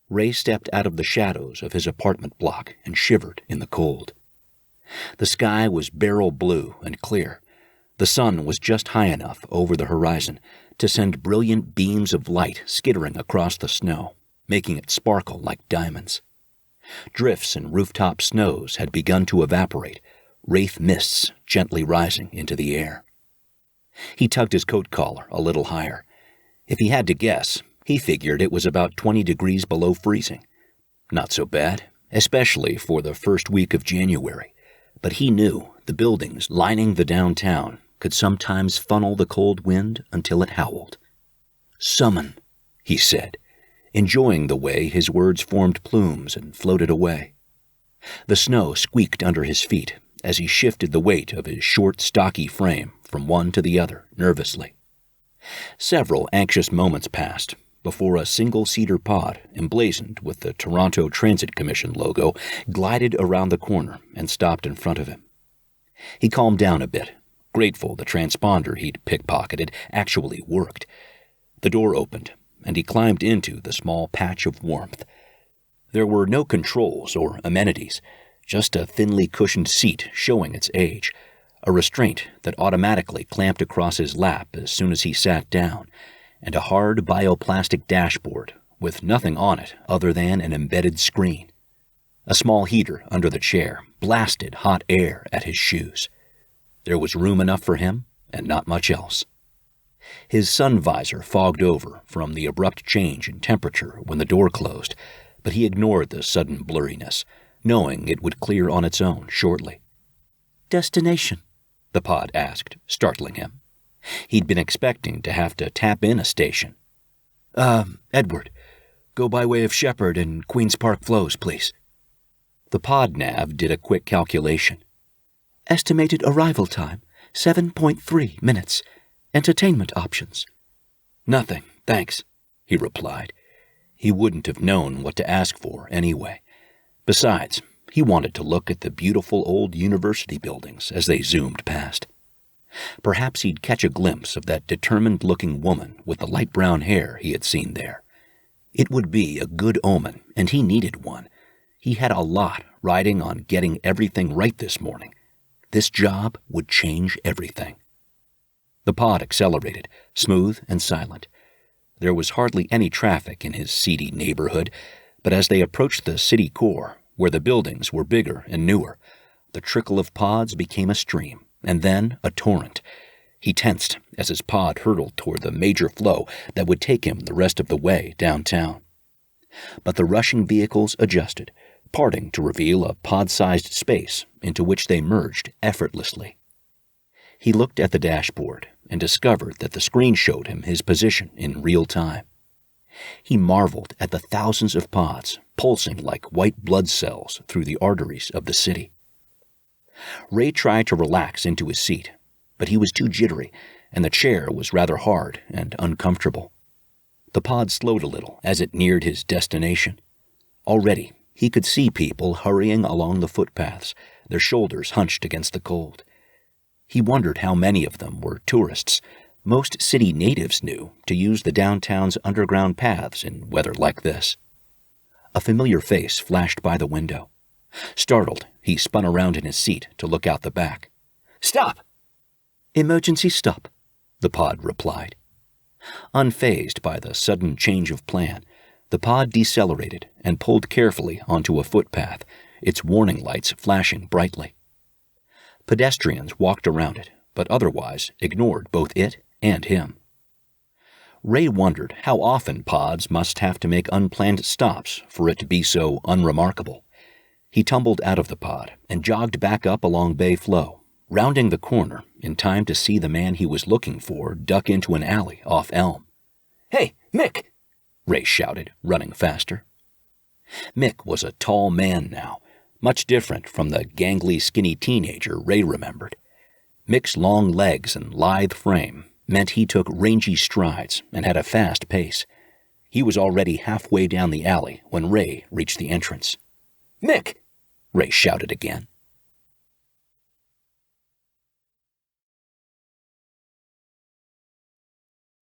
Ray stepped out of the shadows of his apartment block and shivered in the cold. The sky was beryl blue and clear. The sun was just high enough over the horizon to send brilliant beams of light skittering across the snow, making it sparkle like diamonds. Drifts and rooftop snows had begun to evaporate, wraith mists gently rising into the air. He tugged his coat collar a little higher. If he had to guess, he figured it was about 20 degrees below freezing. Not so bad, especially for the first week of January, but he knew the buildings lining the downtown could sometimes funnel the cold wind until it howled. "Summon," he said, enjoying the way his words formed plumes and floated away. The snow squeaked under his feet as he shifted the weight of his short, stocky frame from one to the other nervously. Several anxious moments passed before a single cedar pod emblazoned with the Toronto Transit Commission logo glided around the corner and stopped in front of him. He calmed down a bit, grateful the transponder he'd pickpocketed actually worked. The door opened, and he climbed into the small patch of warmth. There were no controls or amenities, just a thinly cushioned seat showing its age, a restraint that automatically clamped across his lap as soon as he sat down, and a hard bioplastic dashboard with nothing on it other than an embedded screen. A small heater under the chair blasted hot air at his shoes. There was room enough for him and not much else. His sun visor fogged over from the abrupt change in temperature when the door closed, but he ignored the sudden blurriness, knowing it would clear on its own shortly. "Destination?" the pod asked, startling him. He'd been expecting to have to tap in a station. Edward. Go by way of Shepherd and Queen's Park Flows, please." The pod nav did a quick calculation. "Estimated arrival time, 7.3 minutes. Entertainment options." "Nothing, thanks," he replied. He wouldn't have known what to ask for anyway. Besides, he wanted to look at the beautiful old university buildings as they zoomed past. Perhaps he'd catch a glimpse of that determined-looking woman with the light brown hair he had seen there. It would be a good omen, and he needed one. He had a lot riding on getting everything right this morning. This job would change everything. The pod accelerated, smooth and silent. There was hardly any traffic in his seedy neighborhood, but as they approached the city core, where the buildings were bigger and newer, the trickle of pods became a stream, and then a torrent. He tensed as his pod hurtled toward the major flow that would take him the rest of the way downtown. But the rushing vehicles adjusted, parting to reveal a pod-sized space into which they merged effortlessly. He looked at the dashboard and discovered that the screen showed him his position in real time. He marveled at the thousands of pods pulsing like white blood cells through the arteries of the city. Ray tried to relax into his seat, but he was too jittery, and the chair was rather hard and uncomfortable. The pod slowed a little as it neared his destination. Already, he could see people hurrying along the footpaths, their shoulders hunched against the cold. He wondered how many of them were tourists. Most city natives knew to use the downtown's underground paths in weather like this. A familiar face flashed by the window. Startled, he spun around in his seat to look out the back. "Stop!" "Emergency stop," the pod replied. Unfazed by the sudden change of plan, the pod decelerated and pulled carefully onto a footpath, its warning lights flashing brightly. Pedestrians walked around it, but otherwise ignored both it and him. Ray wondered how often pods must have to make unplanned stops for it to be so unremarkable. He tumbled out of the pod and jogged back up along Bay Flow, rounding the corner in time to see the man he was looking for duck into an alley off Elm. "Hey, Mick!" Ray shouted, running faster. Mick was a tall man now, much different from the gangly, skinny teenager Ray remembered. Mick's long legs and lithe frame meant he took rangy strides and had a fast pace. He was already halfway down the alley when Ray reached the entrance. "Mick!" Ray shouted again.